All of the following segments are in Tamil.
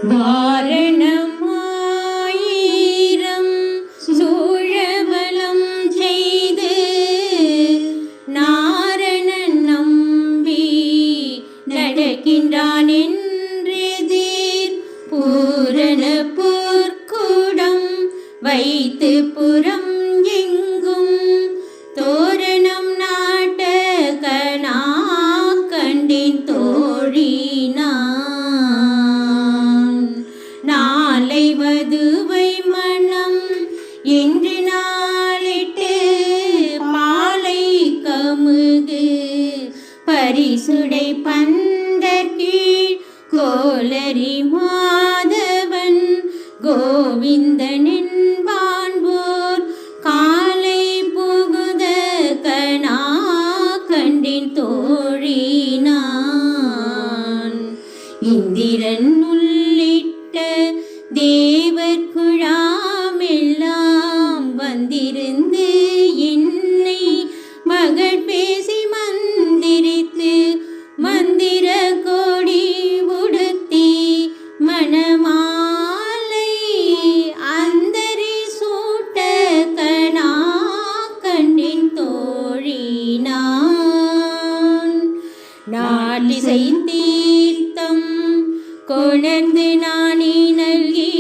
வாரணம் ஆயிரம் சூழவலம் செய்து நாரணன் நம்பி நடக்கின்றான் என்றெதிர் பூரண பொற்குடம் வைத்து புறம் எங்கும் தோரணம் நாட்ட கணா கண்டின் தோழினான். நாளை வதுவை மனம் என்று நாளிட்டு பாலை கமுகு பரிசுடை பந்தற்கீழ் கோலரி மாதவன் கோவிந்தனின் வான்போர் காலை புகுத கணா கண்டின் தோழினான். இந்திரன் உள்ளிட்ட தேவர் குழாமெல்லாம் வந்திருந்து என்னை மகள் பேசி மந்திரித்து மந்திர கோடி உடுத்தி மணமாலை அந்தரி சூட்ட கணா கண்டின் தோழினான். நாளிசை தீர்த்தம் கொணர்ந்து நாணி நல்கி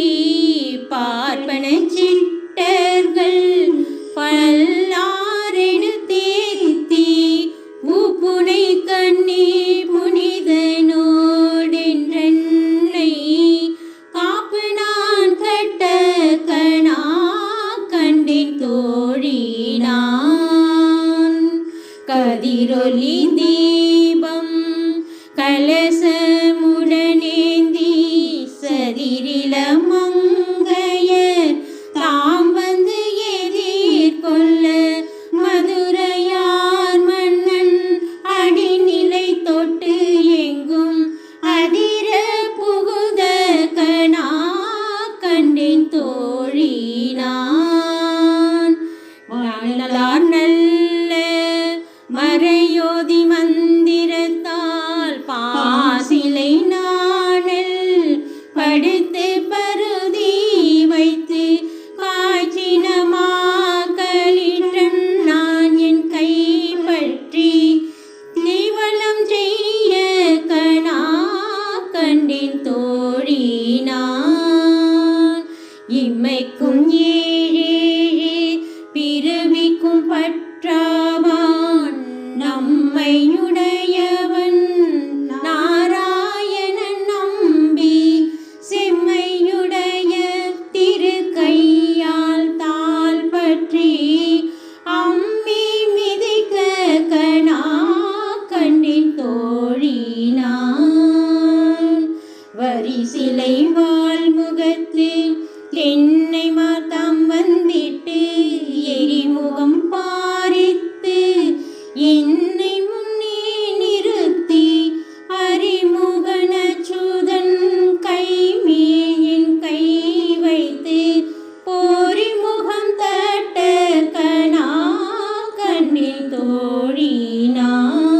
பார்ப்பன சிட்டர்கள் பல்லாரெடு தேத்தி பூப்புனை கண்ணி புனிதனோடென்றென்னை காப்பு நான் கட்ட கணா கண்டின் தோழினான். கதிரொலி தீபம் கலசமுடனேந்தி சதிரில மங்கையர் தாம் வந்து எதிர்கொள்ள மதுரையார் மன்னன் அடிநிலை தொட்டு எங்கும் அதிர புகுத கணா கண்டின் தோழினான். நல்லார் நல்ல மறையோதி மந்திரத்தால் பாசிலை நாணல் படுத்து பருதி வைத்து காய்ச்சினமா களிற்றம் நான் என் கை பற்றி தீவலம் செய்ய கணா கண்டின் தோழினான். இம்மைக்கும் ஏழேழு பிறவிக்கும் பற்றாவான் நம்மையுடையவன் நாராயணன் நம்பி செம்மையுடைய திரு கையால் தாள் பற்றி அம்மி மிதிக்க கணா கண்டின் தோழினான். வரிசிலை வாழ்முகத்து என்னை மார்த்தாம் வந்திட்டு எரிமுகம் பாரித்து என்னை முன்னே நிறுத்தி அறிமுகன சூதன் கை மேல் என் கை வைத்து போரிமுகம் தட்ட கணா கண்ணில் தோழினான்.